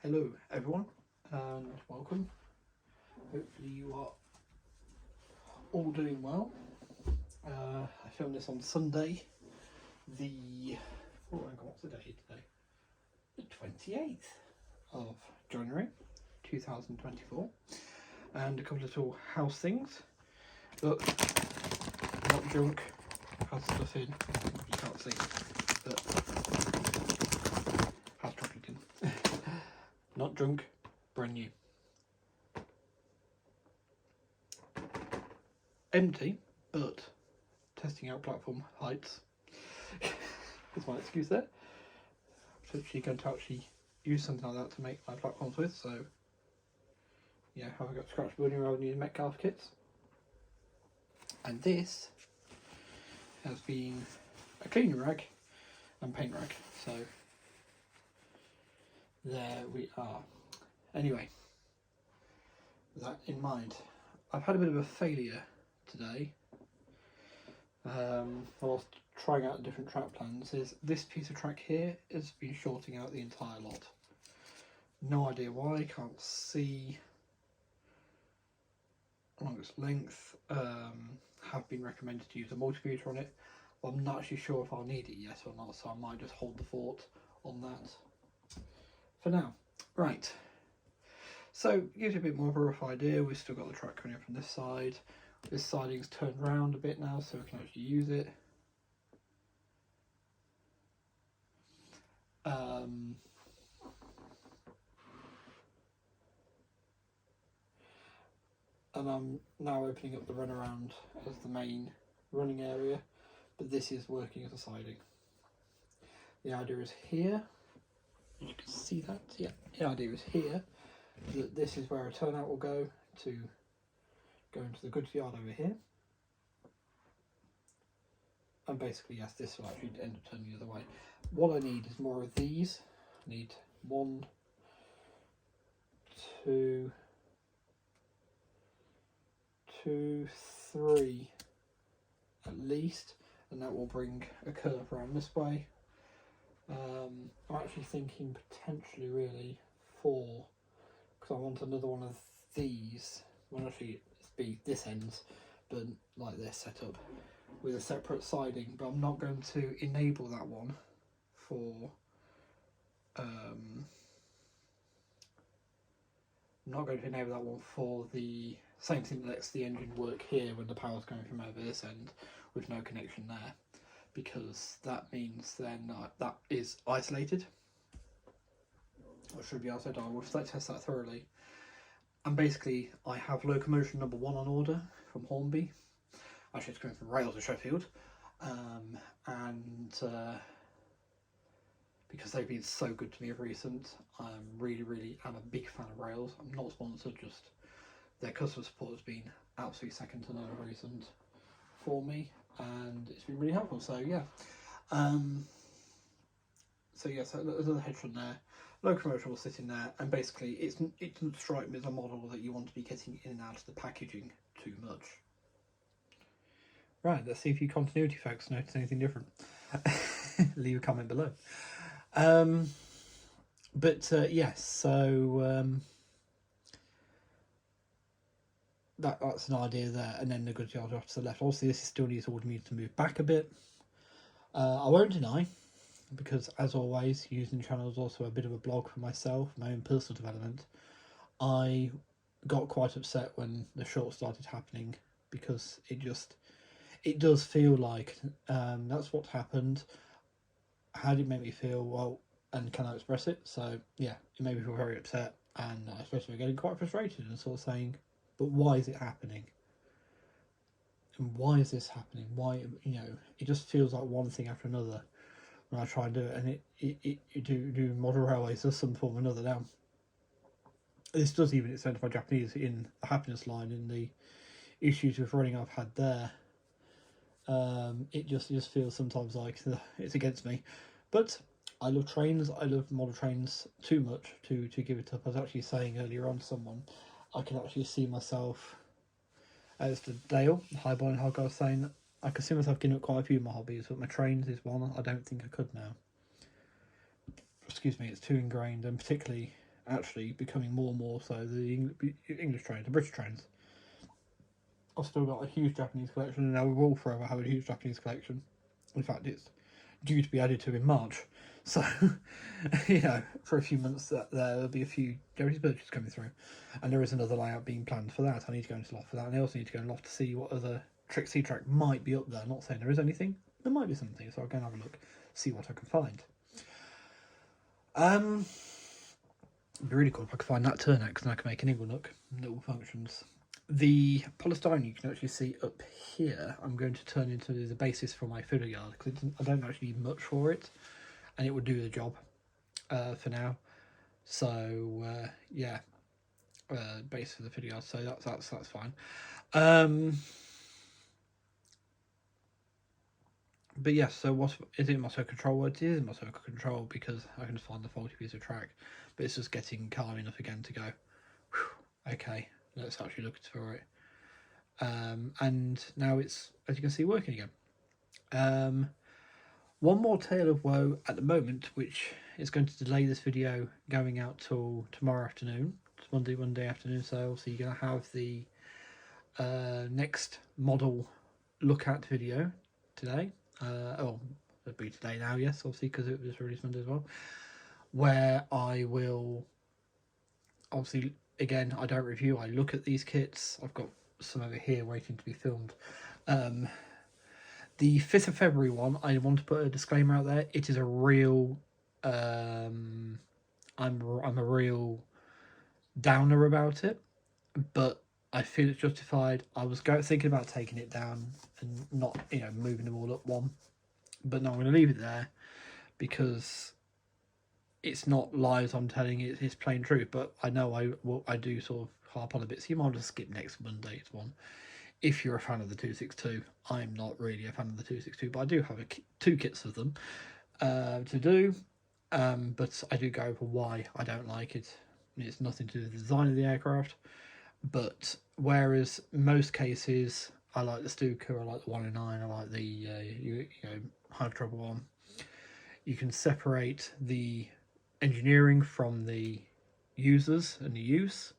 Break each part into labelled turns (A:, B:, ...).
A: Hello everyone and welcome. Hopefully you are all doing well. I filmed this on Sunday, what's the date today? The 28th of January 2024, and a couple of little house things. Look, not junk, has stuff in, you can't see, but has chocolate in. Not junk, brand new. Empty, but testing out platform heights. That's my excuse there. I'm actually going to use something like that to make my platforms with, so yeah, have I got scratch building rather than using Metcalf kits. And this has been a cleaning rag and paint rag, so there we are. Anyway, with that in mind, I've had a bit of a failure today. Whilst trying out different track plans, is this piece of track here has been shorting out the entire lot. No idea why, can't see along its length. Have been recommended to use a multimeter on it. Well, I'm not actually sure if I'll need it yet or not, so I might just hold the fort on that for now. Right, so gives you a bit more of a rough idea. We've still got the track coming up from this side. This siding's turned round a bit now, so we can actually use it. And I'm now opening up the runaround as the main running area, but this is working as a siding. The idea is here, you can see that, yeah, the idea is here, that this is where a turnout will go to go into the goods yard over here. And basically, yes, this will actually end up turning the other way. What I need is more of these. I need 1, 2, 3 at least, and that will bring a curve around this way. I'm actually thinking potentially really 4, because I want another one of these. Well, actually it's be this ends, but like this set up with a separate siding, but I'm not going to enable that one for the same thing that lets the engine work here when the power's coming from over this end with no connection there, because that means then that is isolated, or should be isolated. I will test that thoroughly. And basically I have locomotion number 1 on order from Hornby. Actually it's coming from Rails of Sheffield, and because they've been so good to me of recent, I'm really am a big fan of Rails. I'm not sponsored, just their customer support has been absolutely second to none of recent for me, and it's been really helpful. So yeah, so there's another head from there. Locomotion will sit in there, and basically it doesn't strike me as a model that you want to be getting in and out of the packaging too much. Right, let's see if you continuity folks notice anything different. Leave a comment below. Yes, so that's an idea there, and then the goods yard off to the left. Obviously this still needs to move back a bit. I won't deny, because as always, using the channel is also a bit of a blog for myself, my own personal development. I got quite upset when the short started happening, because it does feel like that's what happened. How did it make me feel? Well, and can I express it? So yeah, it made me feel very upset, and especially getting quite frustrated and sort of saying, but why is it happening? And why is this happening? Why, it just feels like one thing after another when I try and do it, and it do model railways as some form or another. Now, this does even extend to my Japanese in the happiness line, in the issues with running I've had there. It just feels sometimes like it's against me, but I love trains. I love model trains too much to give it up. I was actually saying earlier on to someone, I can actually see myself, as the Dale, Highball and Hog, I was saying, I can see myself giving up quite a few of my hobbies, but my trains is one I don't think I could now. Excuse me, it's too ingrained, and particularly actually becoming more and more so the English trains, the British trains. I've still got a huge Japanese collection, and I will forever have a huge Japanese collection. In fact, it's due to be added to in March. So, for a few months there'll be a few Japanese purchases coming through. And there is another layout being planned for that. I need to go into Loft for that. And I also need to go in Loft to see what other Trixie track might be up there. I'm not saying there is anything. There might be something. So I'll go and have a look, see what I can find. It'd be really cool if I could find that Turnex and I can make an Inglenook. Little functions. The polystyrene you can actually see up here, I'm going to turn into the basis for my filler yard, because I don't actually need much for it, and it would do the job for now. So yeah, base for the filler yard. So that's fine. But yes, so what is it? Muscle control? Well, it is muscle control because I can find the faulty piece of track, but it's just getting calm enough again to go, whew, okay, let's actually look for it. And now it's, as you can see, working again. One more tale of woe at the moment, which is going to delay this video going out till tomorrow afternoon. It's Monday afternoon, so you're going to have the next model look at video today. It'll be today now, yes, obviously, because it was released Monday as well, where I will, obviously, again, I don't review, I look at these kits. I've got some over here waiting to be filmed. The 5th of February one, I want to put a disclaimer out there. It is a real, I'm a real downer about it, but I feel it's justified. I was thinking about taking it down and not, moving them all up one, but no, I'm going to leave it there because it's not lies I'm telling, it's plain truth. But I know I do sort of harp on a bit, so you might just skip next Monday's one if you're a fan of the 262. I'm not really a fan of the 262, but I do have two kits of them to do. But I do go over why I don't like it. It's nothing to do with the design of the aircraft. But whereas most cases, I like the Stuka, I like the 109, I like the High Trouble one, you can separate the engineering from the users and the use.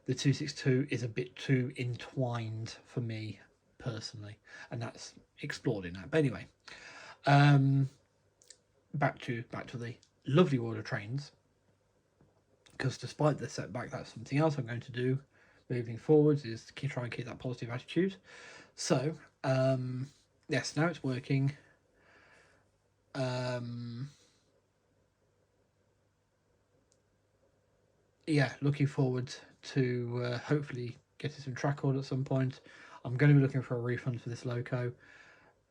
A: The 262 is a bit too entwined for me personally, and that's explored in that. But anyway, back to the lovely world of trains, because despite the setback, that's something else I'm going to do moving forwards, is to try and keep that positive attitude. So yes, now it's working. Yeah, looking forward to hopefully getting some track order at some point. I'm going to be looking for a refund for this loco.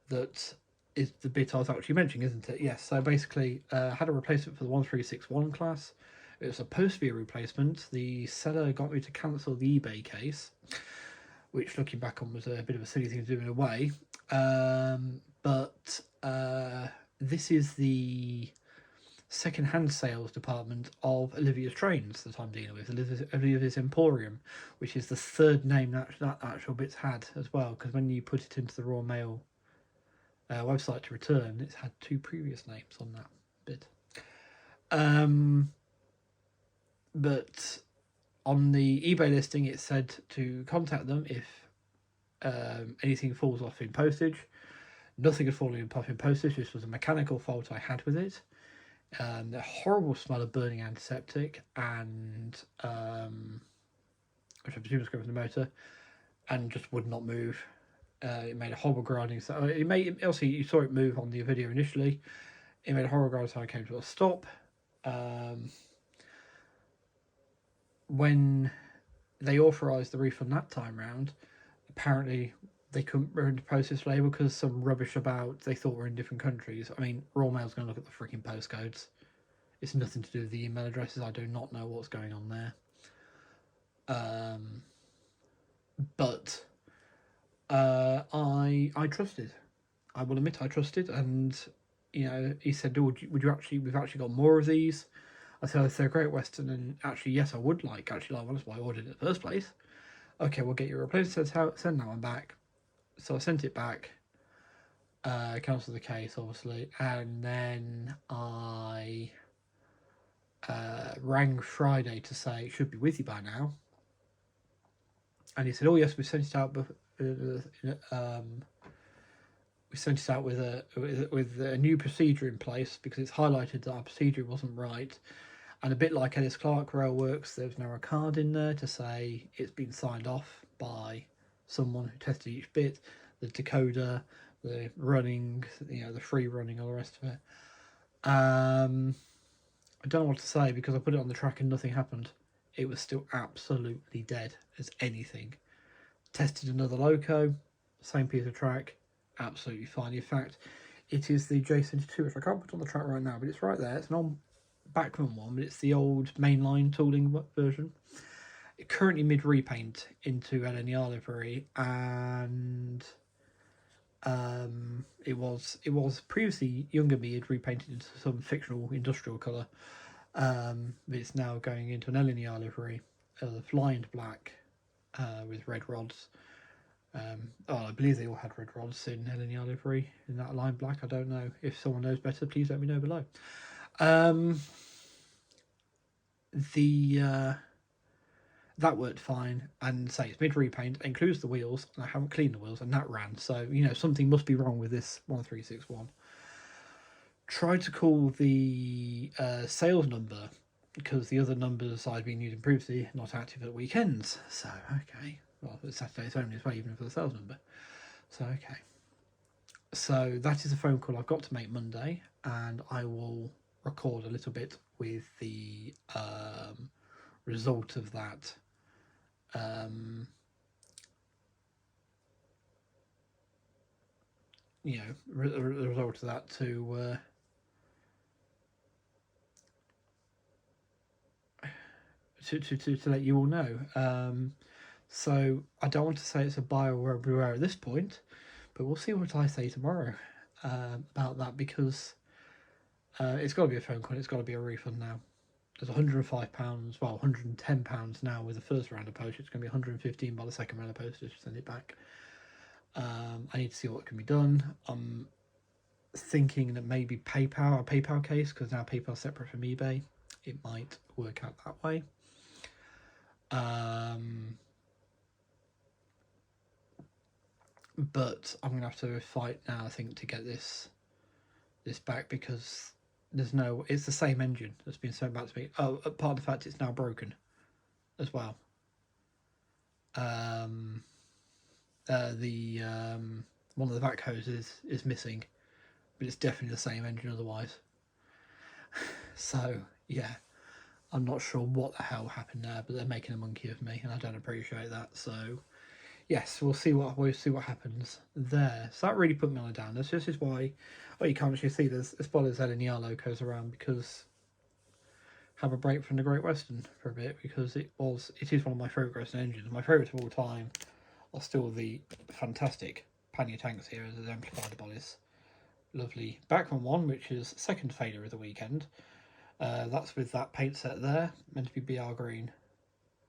A: That is the bit I was actually mentioning, isn't it? Yes, so basically had a replacement for the 1361 class. It was supposed to be a replacement. The seller got me to cancel the eBay case, which looking back on was a bit of a silly thing to do in a way. But this is the second-hand sales department of Olivia's Trains that I'm dealing with, Olivia's Emporium, which is the third name that actual bit's had as well, because when you put it into the Royal Mail website to return, it's had two previous names on that bit. But on the eBay listing, it said to contact them if anything falls off in postage. Nothing had fallen off in postage. This was a mechanical fault I had with it. The horrible smell of burning antiseptic, and which I presume was going from the motor, and just would not move. It made a horrible grinding sound. Also, you saw it move on the video initially. It made a horrible grinding sound. It came to a stop. When they authorised the refund that time round, apparently they couldn't run the process label because some rubbish about they thought were in different countries. I mean, Royal Mail's going to look at the freaking postcodes. It's nothing to do with the email addresses. I do not know what's going on there. But I trusted. I will admit I trusted, and he said, "Oh, would you actually? We've actually got more of these." I said, "They're Great Western, and actually, yes, I would like. Actually, well, that's why I ordered it in the first place." Okay, we'll get your replacement. Send that one back. So I sent it back. Cancelled the case, obviously, and then I rang Friday to say it should be with you by now. And he said, "Oh yes, we sent it out, we sent it out with a new procedure in place because it's highlighted that our procedure wasn't right." And a bit like Ellis Clark Rail Works, there's now a card in there to say it's been signed off by someone who tested each bit, the decoder, the running, the free running, all the rest of it. I don't know what to say because I put it on the track and nothing happened. It was still absolutely dead as anything. Tested another loco, same piece of track, absolutely fine. In fact, it is the J72, which I can't put on the track right now, but it's right there. It's an old Bachmann one, but it's the old mainline tooling version. It currently mid repaint into LNER livery, and it was previously younger me had repainted into some fictional industrial colour. But it's now going into an LNER livery of lined black with red rods. I believe they all had red rods in LNER livery in that line black. I don't know. If someone knows better, please let me know below. That worked fine, and say it's mid repaint, includes the wheels, and I haven't cleaned the wheels, and that ran. So something must be wrong with this 1361. Tried to call the sales number because the other numbers I'd been using previously not active at weekends. So okay, well it's Saturdays only as well, even for the sales number. So okay, so that is a phone call I've got to make Monday, and I will record a little bit with the result of that. The result of that to let you all know. So I don't want to say it's a buyer or a beware at this point, but we'll see what I say tomorrow about that, because it's got to be a phone call. It's got to be a refund now. There's £105, well, £110 now with the first round of postage. It's going to be £115 by the second round of postage to send it back. I need to see what can be done. I'm thinking that maybe a PayPal case, because now PayPal's separate from eBay. It might work out that way. But I'm going to have to fight now, I think, to get this back, because it's the same engine that's been sent back to me. Oh, part of the fact it's now broken as well. One of the vac hoses is missing, but it's definitely the same engine otherwise. So yeah, I'm not sure what the hell happened there, but they're making a monkey of me, and I don't appreciate that. So yes, we'll see what happens there. So that really put me on a downer. This is why, you can't actually see there's spoilers LNER locos around, because have a break from the Great Western for a bit, because it is one of my favourite racing engines. My favourite of all time are still the fantastic pannier tanks here, as exemplified by this lovely Bachmann one, which is second failure of the weekend. That's with that paint set there, meant to be BR green.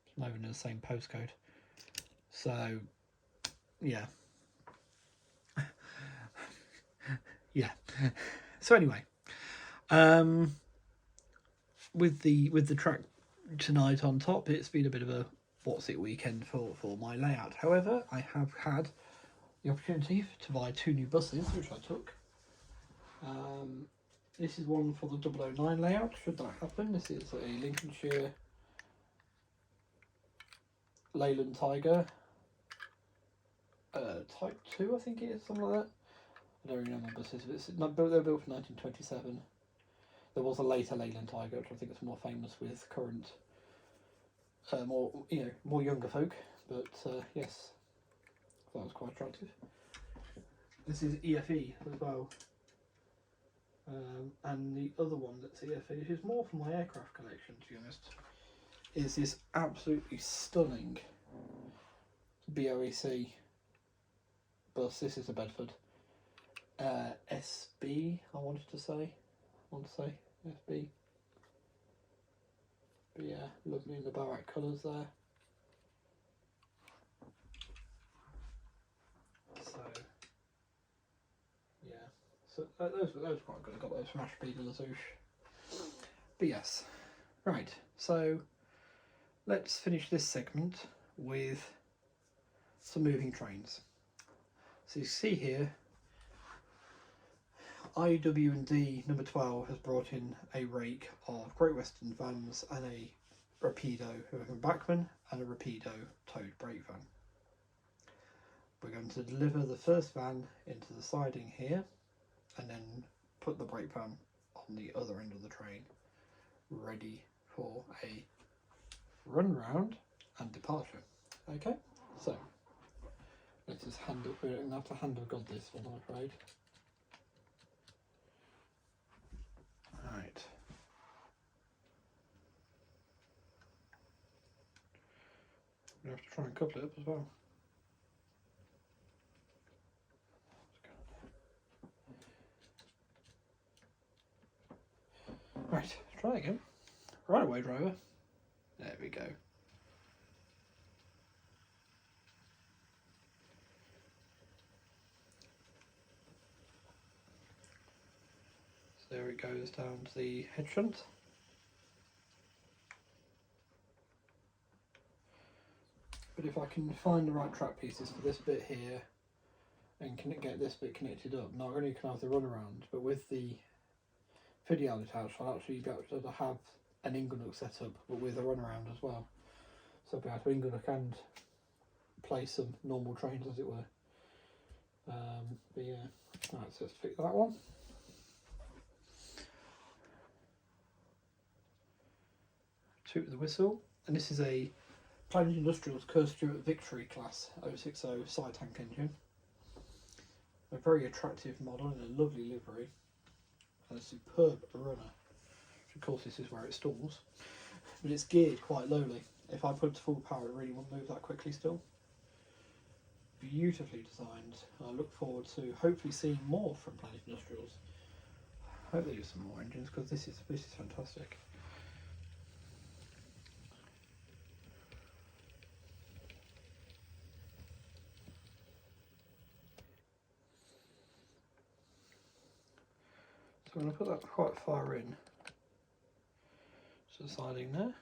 A: It's not even in the same postcode. So yeah. Yeah. So anyway, with the track tonight on top, it's been a bit of a what's it weekend for my layout. However, I have had the opportunity to buy 2 new buses, which I took. This is one for the 009 layout, should that happen. This is a Lincolnshire Leyland Tiger Type 2, I think it is, something like that. I don't really know my buses. They're built for 1927. There was a later Leyland Tiger, which I think is more famous with current, more younger folk. But yes, that was quite attractive. This is EFE as well. And the other one that's EFE, which is more for my aircraft collection, to be honest, is this absolutely stunning BOEC bus. This is a Bedford SB, I want to say SB. But yeah, lovely in the barrack colours there. So yeah, so those were quite good. I got those from Ashby de la Zouche. But yes, Right, so let's finish this segment with some moving trains. So you see here, IW&D number 12 has brought in a rake of Great Western vans and a Rapido Backman and a Rapido towed brake van. We're going to deliver the first van into the siding here and then put the brake van on the other end of the train, ready for a run round and departure. Okay, so let's just handle, we're going to have to handle God this one, I'm afraid. Right. We have to try and couple it up as well. Right, let's try again. Right away, driver. There we go. So there it goes down to the head shunt. But if I can find the right track pieces for this bit here and can get this bit connected up, not only can I have the runaround, but with the video attached, I'll actually be able to have an Inglenook set up, but with a runaround as well. So I'll be able to Inglenook and play some normal trains, as it were. But yeah, right, so let's pick that one. Toot the whistle, and this is a Planet Industrial's Kerr Stewart Victory class 060 side tank engine. A very attractive model in a lovely livery and a superb runner. Of course, this is where it stalls, but it's geared quite lowly. If I put it to full power, it really won't move that quickly still. Beautifully designed. I look forward to hopefully seeing more from Planet Industrials. I hope they do some more engines, because this is fantastic. So I'm going to put that quite far in, so siding there.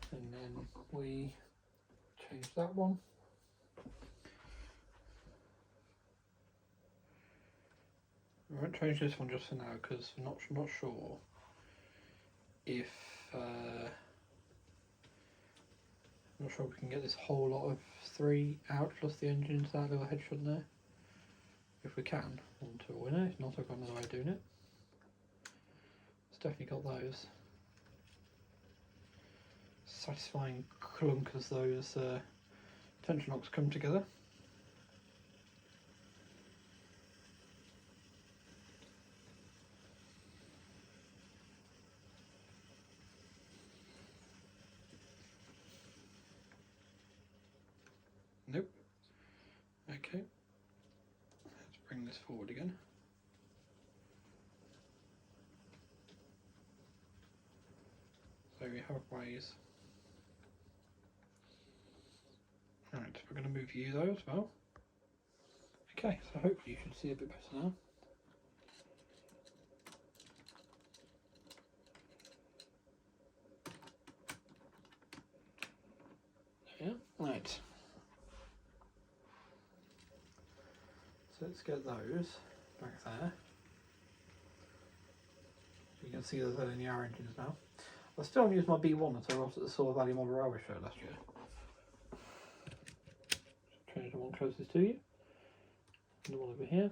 A: And then we change that one. I won't change this one just for now, because I'm not sure if I'm not sure we can get this whole lot of 3 out plus the engine into that little head shunt there. If we can, on to a winner. If not, I've got another way of doing it. It's definitely got those satisfying clunk as those tension locks come together. Nope. Okay. Let's bring this forward again. So we have ways. Right, we're going to move you though as well. Okay, so hopefully you should see a bit better now. Yeah, right. So let's get those back there. You can see those linear engines now. I still haven't used my B1 until I was at the Saw Valley Model Railway show last year. Change the one closest to you. And the one over here.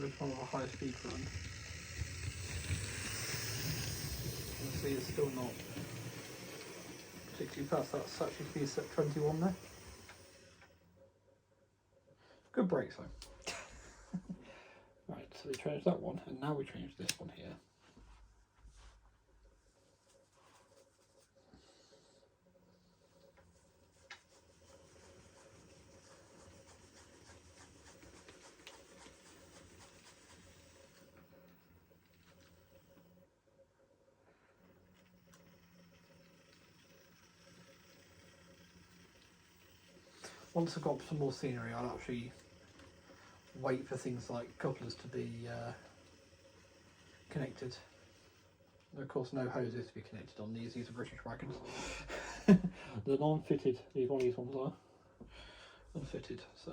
A: this one with a high speed run. You can see it's still not particularly fast. That's actually speed set 21 there. Good brakes though. Right, so we changed that one, and now we change this one here. Once I've got some more scenery, I'll actually wait for things like couplers to be connected. Of course, no hoses to be connected on these. These are British wagons. They're non-fitted. These ones are unfitted, so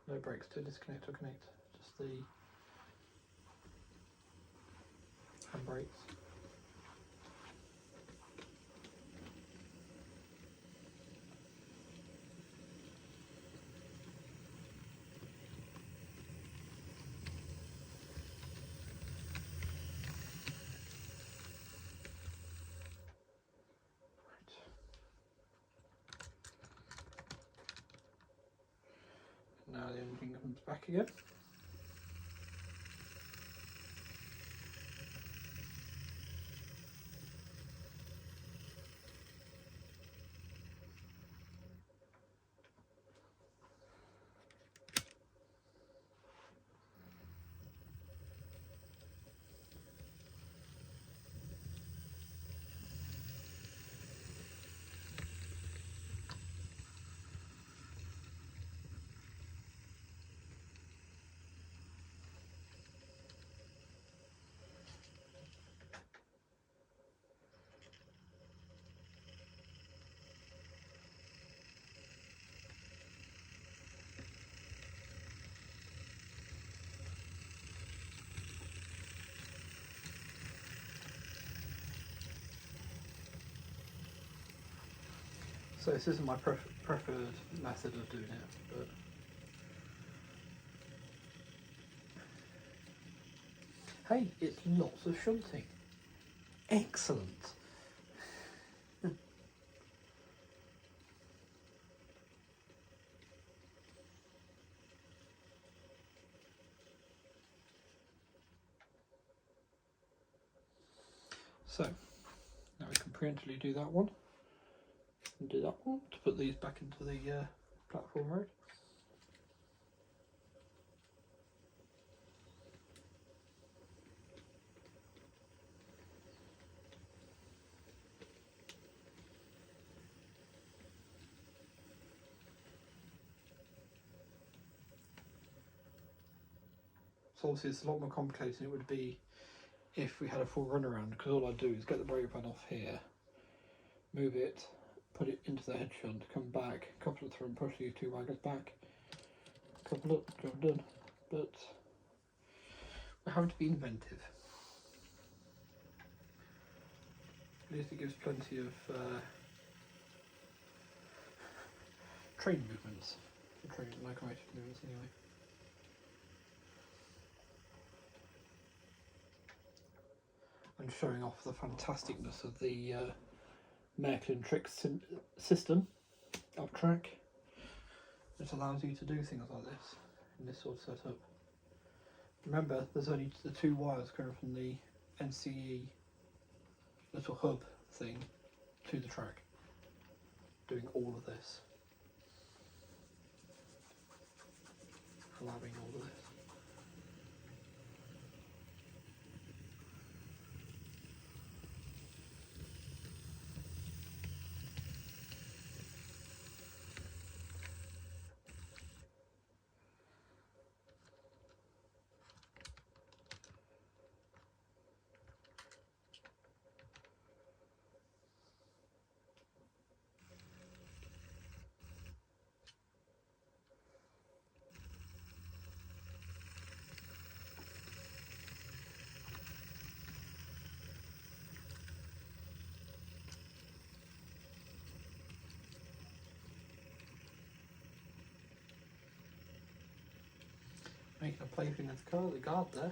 A: no brakes to disconnect or connect. Just the handbrakes. Now the engine comes back again. So this isn't my preferred method of doing it, but hey, it's lots of shunting. Excellent. So now we can preemptively do that one and do that one to put these back into the platform road. So obviously it's a lot more complicated than it would be if we had a full run around, because all I do is get the brake pan off here, move it, put it into the head shunt, come back, couple it through and push these two wagons back, couple it, job done. But we're having to be inventive. At least it gives plenty of train movements, train locomotive movements anyway. And showing off the fantasticness of the Mechlin trick system up track. It allows you to do things like this in this sort of setup. Remember, there's only the two wires going from the NCE little hub thing to the track, doing all of this, allowing all of this. making a plaything of the guard there.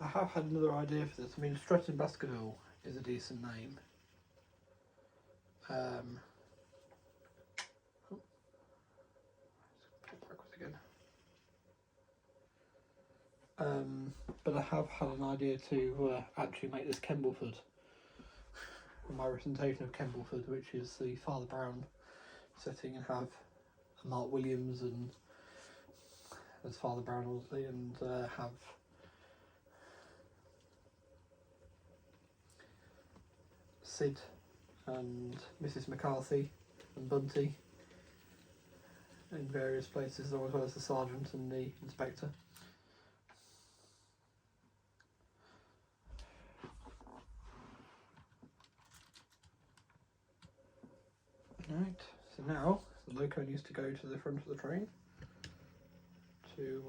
A: I have had another idea for this. I mean, Stretton Baskerville is a decent name. Oh, put it backwards again. But I have had an idea to actually make this Kembleford. My representation of Kembleford, which is the Father Brown setting, and have Mark Williams and as Father Brown, obviously, and have Sid and Mrs. McCarthy and Bunty in various places, as well as the sergeant and the inspector. Right, so now the loco needs to go to the front of the train to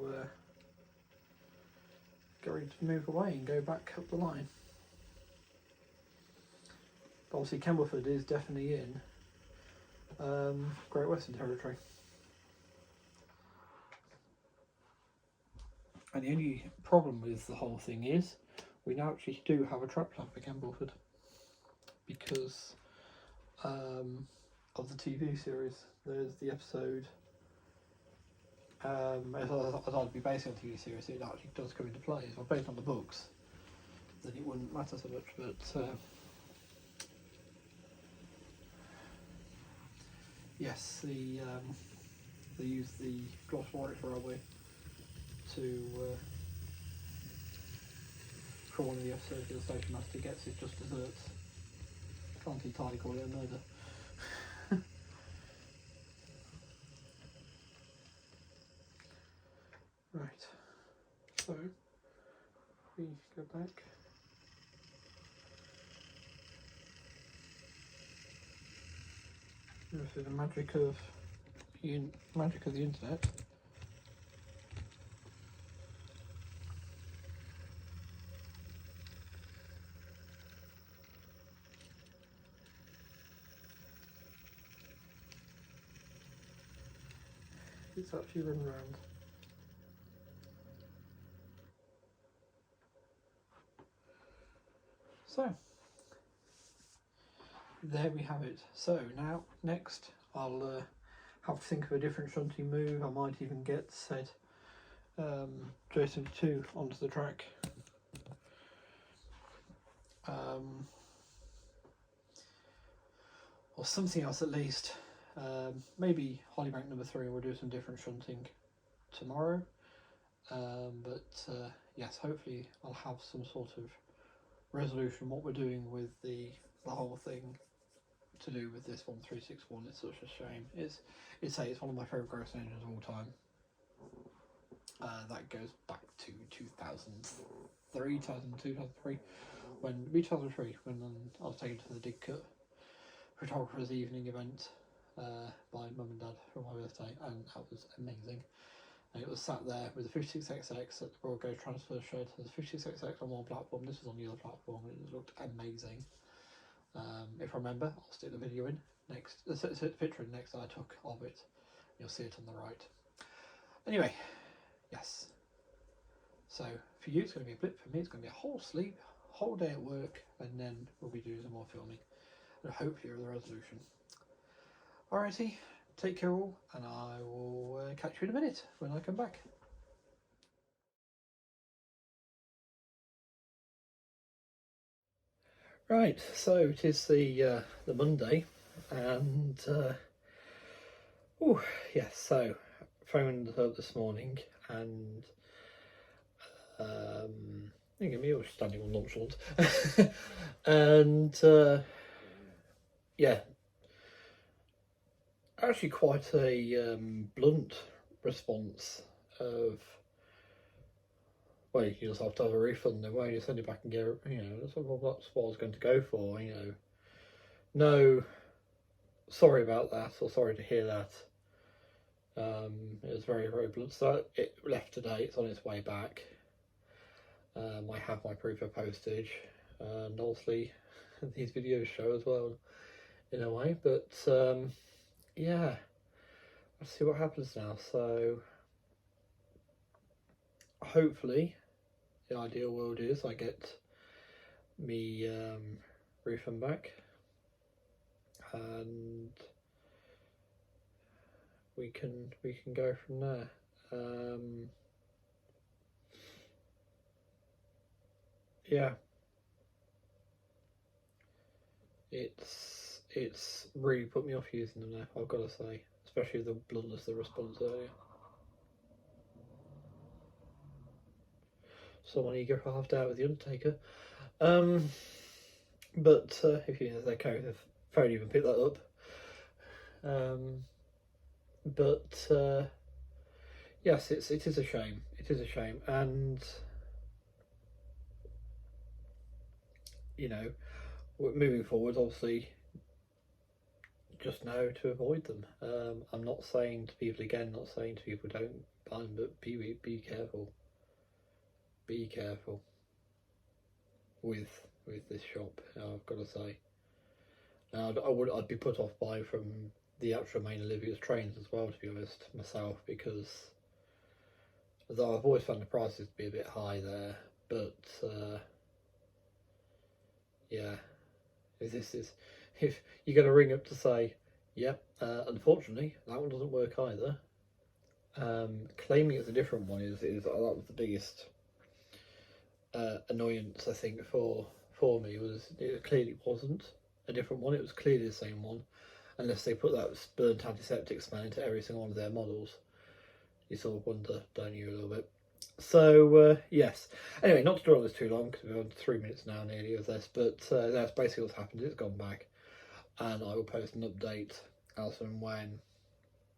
A: get ready to move away and go back up the line. But obviously Kembleford is definitely in Great Western Territory. And the only problem with the whole thing is we now actually do have a trap plan for Kembleford because of the TV series. There's the episode, as I'd be based on the TV series, it actually does come into play. If I'm based on the books, then it wouldn't matter so much, but yes, they use the Gloss Warwick Railway to for one of the episodes the station master gets is just desserts. Can't entirely call it a murder. Right, so we go back. This is the magic of the internet. It's actually run around. So there we have it. So now next I'll have to think of a different shunting move. I might even get said J72 onto the track. Or something else at least. Maybe Hollybank number 3, we'll do some different shunting tomorrow. Yes, hopefully I'll have some sort of resolution what we're doing with the whole thing to do with this 1361. It's such a shame. It's one of my favourite gross engines of all time. That goes back to 2003, 2003, when I was taken to the Dig Cut photographer's evening event by mum and dad for my birthday, and that was amazing. And it was sat there with the 56XX at the Royal Gauge Transfer Shed. There's 56XX on one platform, this was on the other platform, and it looked amazing. If I remember, I'll stick the video in next, the picture in next that I took of it. You'll see it on the right. Anyway, yes. So for you, it's going to be a blip. For me, it's going to be a whole sleep, whole day at work, and then we'll be doing some more filming. And hopefully with a resolution. Alrighty, take care all, and I will catch you in a minute when I come back. Right, so it is the Monday, and yes, so phoned up this morning, and look at me, I was standing on nonchalant, and yeah, actually quite a blunt response of, well, you just have to have a refund, and why you send it back and get, that's what I was going to go for, no, sorry about that, or sorry to hear that. It was very, very blunt. So it left today, it's on its way back. I have my proof of postage, and obviously these videos show as well in a way. But yeah, let's see what happens now. So hopefully, the ideal world is I get me refund back, and we can go from there. Yeah, it's really put me off using them now, I've got to say, especially the bluntness of the response earlier. Someone eager for half day with the Undertaker. But if you know, they carry the phone, even pick that up. But yes, it is a shame. It is a shame, and you know, moving forward, obviously, just know to avoid them. I'm not saying to people again, not saying to people don't buy them, but be careful. Be careful with this shop. I've got to say. Now, I'd be put off by from the actual main Olivia's trains as well, to be honest, myself, because although I've always found the prices to be a bit high there, but yeah, if you're going to ring up to say, yep, unfortunately that one doesn't work either. Claiming it's a different one is that was the biggest annoyance I think for me, was it clearly wasn't a different one. It was clearly the same one, unless they put that burnt antiseptic smell into every single one of their models. You sort of wonder, don't you, a little bit. So yes. Anyway, not to draw this too long because we're on 3 minutes now nearly of this, but that's basically what's happened. It's gone back, and I will post an update as and when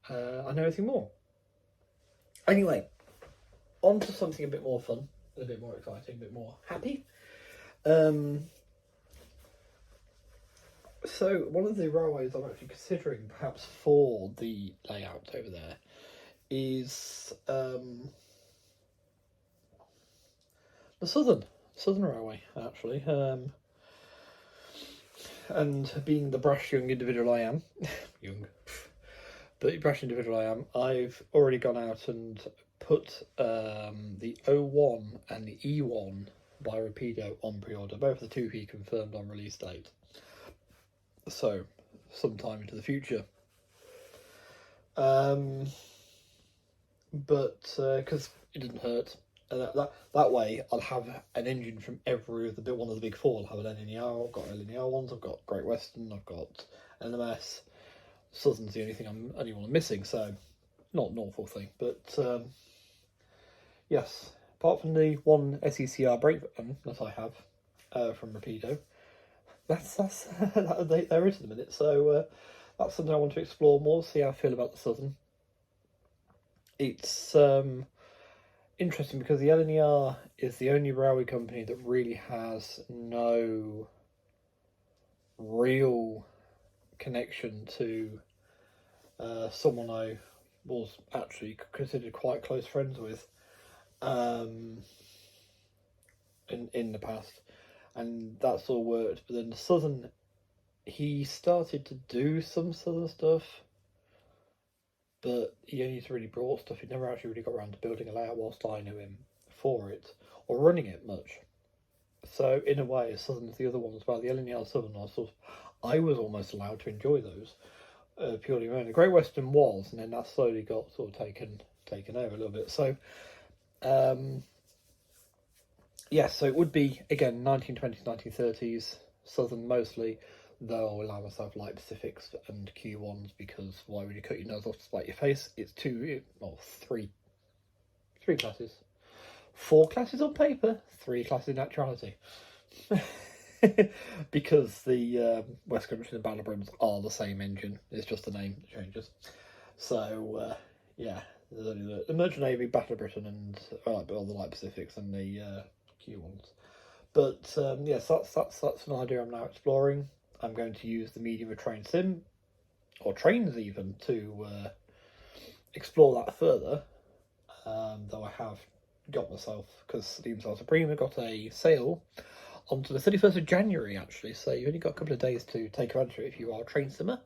A: I know anything more. Anyway, on to something a bit more fun, a bit more exciting, a bit more happy. So one of the railways I'm actually considering perhaps for the layout over there is the Southern Railway, actually. And being the brash young individual I am, but brash individual I am, I've already gone out and put the O1 and the E1 by Rapido on pre-order, both the 2P confirmed on release date. So, sometime into the future. But because it didn't hurt, and that way I'll have an engine from every of the one of the big four. I'll have an NNER, I've got LNER ones, I've got Great Western, I've got NMS. Southern's the only one I'm missing, so not an awful thing. But yes, apart from the one SECR brake button that I have from Rapido, that's there is at the minute. So that's something I want to explore more, see how I feel about the Southern. It's interesting because the LNER is the only railway company that really has no real connection to someone I was actually considered quite close friends with in the past, and that's all worked. But then the Southern, he started to do some Southern stuff, but he only really brought stuff. He never actually really got around to building a layout whilst I knew him for it, or running it much. So in a way, Southern's the other one as well. The LNER Southern, I was almost allowed to enjoy those purely around. The Great Western was, and then that slowly got sort of taken over a little bit. So yes, so it would be again 1920s, 1930s Southern mostly. Though I'll allow myself light Pacifics and Q1s, because why would you cut your nose off to spite your face? It's three classes. 4 classes on paper, 3 classes in actuality. Because the West Country and Balabrins are the same engine, it's just the name that changes. So yeah, there's only the Merchant Navy, Battle of Britain, and all the light Pacifics and the Q1s. But yes, that's an idea I'm now exploring. I'm going to use the medium of train sim, or trains even, to explore that further. Though I have got myself, because Steam Sale Supreme have got a sale onto the 31st of January, actually, so you've only got a couple of days to take advantage of it if you are a train simmer.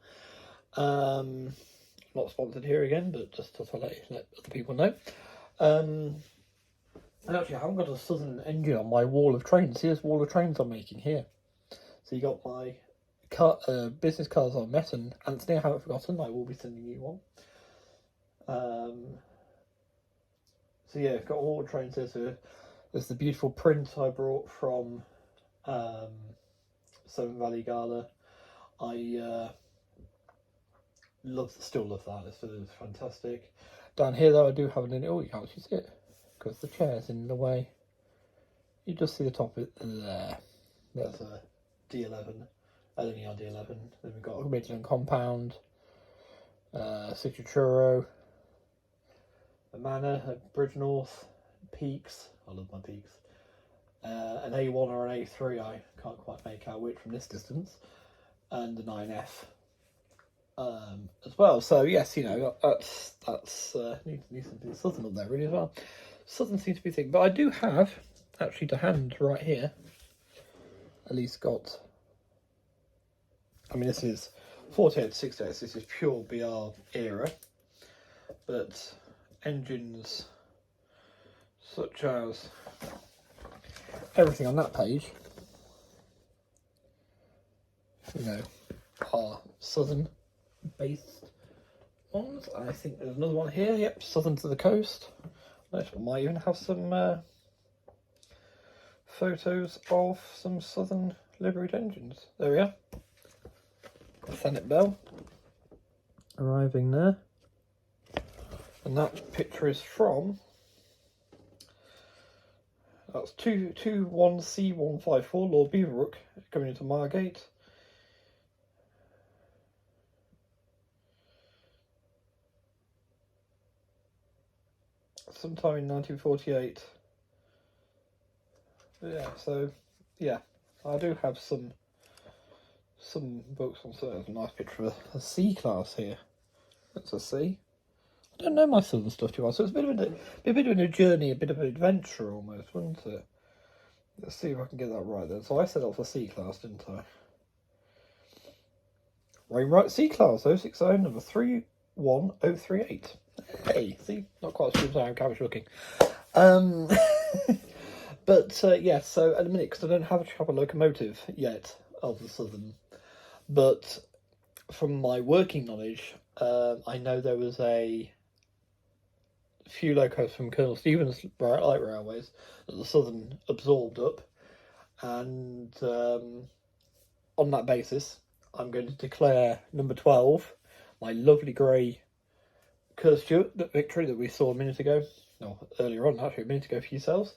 A: Not sponsored here again, but just to let other people know. And actually, I haven't got a Southern engine on my wall of trains. Here's wall of trains I'm making here. So you got my business cards I met, and Anthony, I haven't forgotten, I will be sending you one. So yeah, I've got all the trains here. So there's the beautiful print I brought from Seven Valley Gala. I still love that. It's fantastic. Down here though, I do have an oh, you can't actually see it because the chair's in the way. You just see the top of it there. There's a D11, LNER D11. Then we've got a Midland Compound, Citruturo, a Manor at Bridge North, Peaks. I love my Peaks. An A1 or an A3. I can't quite make out which from this distance, and a 9F. As well, so yes, you know, that's need something Southern up there really as well. Southern seems to be thinking, but I do have actually to hand right here. At least got. I mean, this is 48 to 68. This is pure BR era, but engines such as everything on that page, you know, are Southern based ones. I think there's another one here. Yep, Southern to the Coast. Nice. We might even have some photos of some Southern liveried engines. There we are. Senate Bell arriving there, and that picture is from. That's 21C154 Lord Beaverbrook coming into Margate. Sometime in 1948. Yeah, so yeah, I do have some books on certain. There's a nice picture of a C class here. That's a C. I don't know my Southern stuff too well, so it's a bit of a journey, a bit of an adventure almost, wasn't it? Let's see if I can get that right then. So I said that was a C class, didn't I? Wainwright C class 060 number 31038. Hey, see, not quite as good as I am cabbage looking. But yeah, so at the minute, because I don't have a locomotive yet of the Southern, but from my working knowledge, I know there was a few locos from Colonel Stevens Light Railways that the Southern absorbed up, and on that basis, I'm going to declare number 12, my lovely grey Curse Stewart victory that we saw a minute ago, no, earlier on, actually a minute ago for yourselves,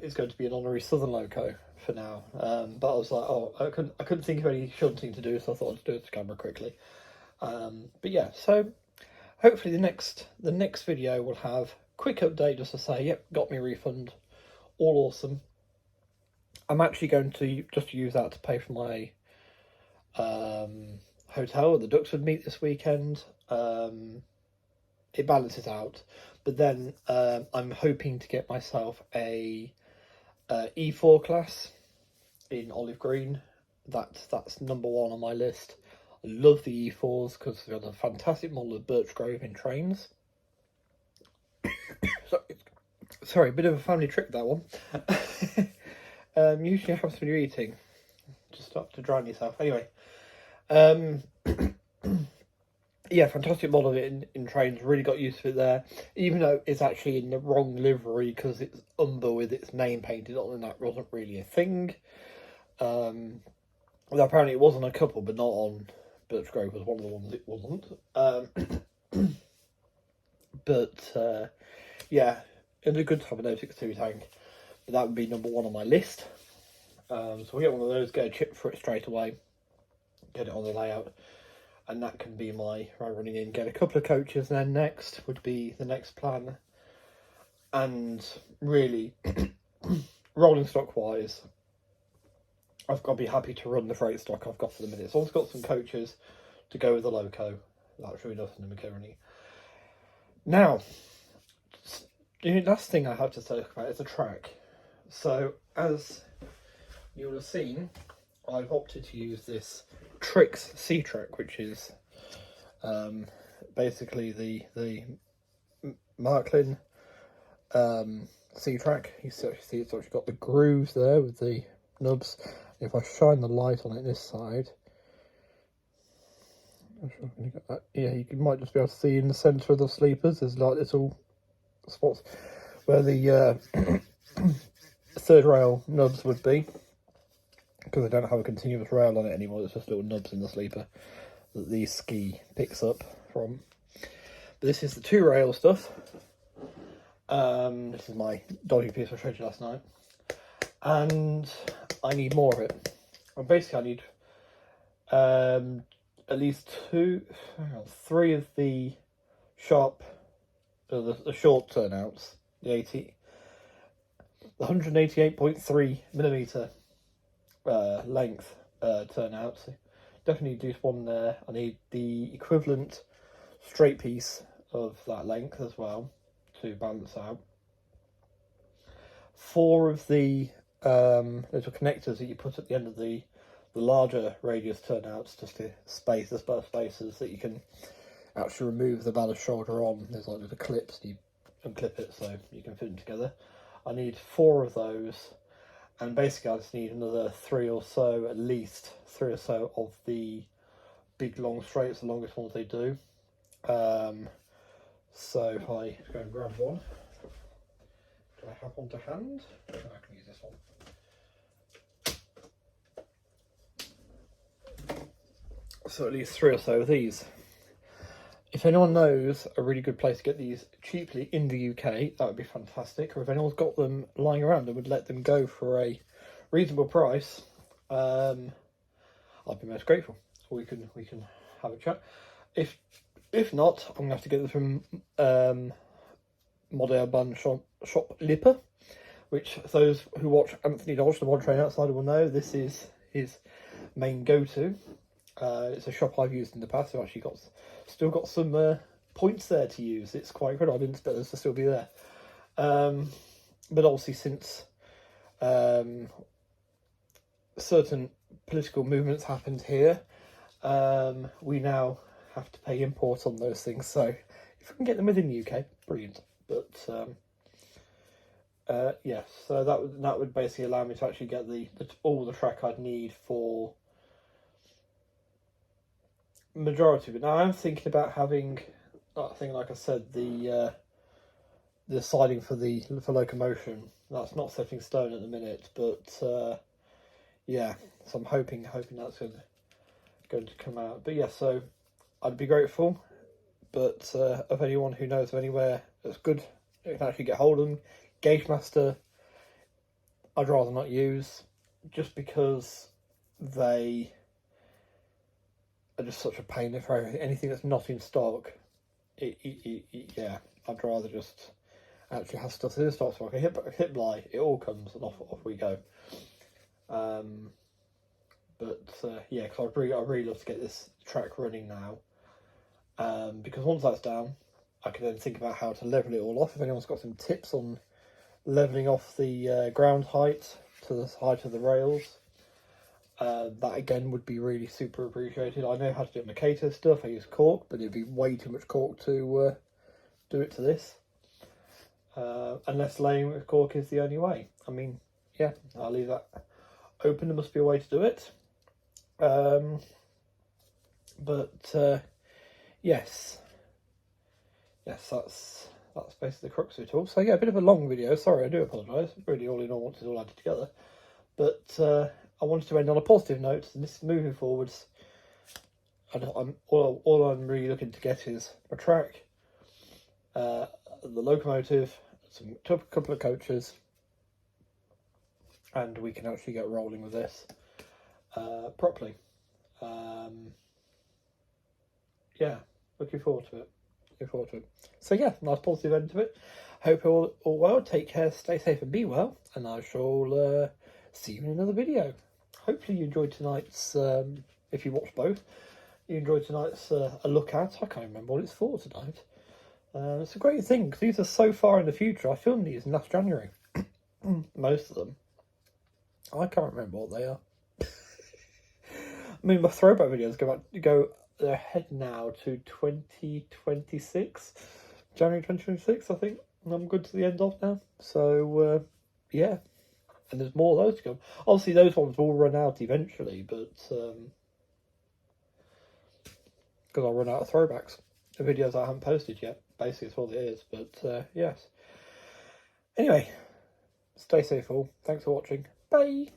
A: is going to be an honorary Southern loco for now. But I was like, oh, I couldn't think of any shunting to do, so I thought I'd do it to camera quickly. But yeah, so hopefully the next video will have a quick update just to say, yep, got me refund, all awesome. I'm actually going to just use that to pay for my hotel at the Duxford meet this weekend. It balances out, but then I'm hoping to get myself a E4 class in olive green. That's number one on my list. I love the E4s because they've got a fantastic model of birch grove in trains. Sorry, a bit of a family trick, that one. Usually have when you're eating, just stop to drown yourself. Anyway, yeah, fantastic model of it in trains. Really got used to it there, even though it's actually in the wrong livery because it's umber with its name painted on, and that wasn't really a thing. Well, apparently it was on a couple, but not on Birch Grove was one of the ones it wasn't. But yeah, it's a good to have an 062 tank. But that would be number one on my list. So we'll get one of those, get a chip for it straight away, get it on the layout, and that can be my running in. Get a couple of coaches, then next would be the next plan. And really, rolling stock wise, I've got to be happy to run the freight stock I've got for the minute. So I've got some coaches to go with the loco. That's really nothing in McKinney. Now, The last thing I have to talk about is the track. So, as you will have seen, I've opted to use this Trix C track, which is basically the Marklin C track. You see, it's actually got the grooves there with the nubs. If I shine the light on it this side, yeah, you might just be able to see in the centre of the sleepers. There's like little spots where the third rail nubs would be, because I don't have a continuous rail on it anymore. It's just little nubs in the sleeper that the ski picks up from. But this is the 2-rail stuff. This is my dodgy piece I showed you last night, and I need more of it. And basically, I need at least 3 of the sharp, the short turnouts, the 188.3 millimeter length turnouts. Definitely do one there. I need the equivalent straight piece of that length as well to balance out. 4 of the little connectors that you put at the end of the larger radius turnouts, just to space the spare spaces that you can actually remove the ballast shoulder on. There's like little clips, you unclip it so you can fit them together. I need 4 of those, and basically I just need another 3 or so, at least 3 or so of the big long straights, the longest ones they do. So if I go and grab one, do I have one to hand? I can use this one. So at least 3 or so of these. If anyone knows a really good place to get these cheaply in the UK, that would be fantastic. Or if anyone's got them lying around and would let them go for a reasonable price, I'd be most grateful. We can have a chat. If not, I'm gonna have to get them from Model Bun Shop Lipper, which those who watch Anthony Dodge, the Mod Train Outsider, will know. This is his main go-to. It's a shop I've used in the past. I've actually still got some points there to use. It's quite incredible. I didn't expect those to still be there. But obviously, since certain political movements happened here, we now have to pay imports on those things. So if we can get them within the UK, brilliant. But yeah, so that would basically allow me to actually get all the track I'd need for majority of it. Now I'm thinking about having that thing, like I said, the siding for locomotion. That's not set in stone at the minute, but yeah, so I'm hoping that's going to come out. But yeah, so I'd be grateful, but of anyone who knows of anywhere that's good, you can actually get hold of them. Gauge Master, I'd rather not use, just because they are just such a pain for anything that's not in stock. Yeah, I'd rather just actually have stuff in stock. So I can hit buy, it all comes, and off we go. But yeah, because I really love to get this track running now. Because once that's down, I can then think about how to level it all off. If anyone's got some tips on leveling off the ground height to the height of the rails, that again would be really super appreciated. I know how to do Makito stuff. I use cork, but it'd be way too much cork to do it to this. Unless laying with cork is the only way. I mean, yeah, I'll leave that open. There must be a way to do it. But yes, that's basically the crux of it all. So yeah, a bit of a long video. Sorry, I do apologise. Really, all in all, once it's all added together. But I wanted to end on a positive note, and this is moving forwards. All I'm really looking to get is a track, the locomotive, a couple of coaches, and we can actually get rolling with this properly. Yeah, looking forward to it. So yeah, nice positive end to it. Hope all well. Take care, stay safe, and be well. And I shall see you in another video. Hopefully you enjoyed tonight's. If you watched both, you enjoyed tonight's a look at. I can't remember what it's for tonight. It's a great thing because these are so far in the future. I filmed these last January. Most of them. I can't remember what they are. I mean, my throwback videos go ahead now to 2026, January 2026, I think. I'm good to the end of now. So, yeah. And there's more of those to come. Obviously, those ones will run out eventually, but because I'll run out of throwbacks. The videos I haven't posted yet. Basically, it's all it is. But, yes. Anyway, stay safe all. Thanks for watching. Bye.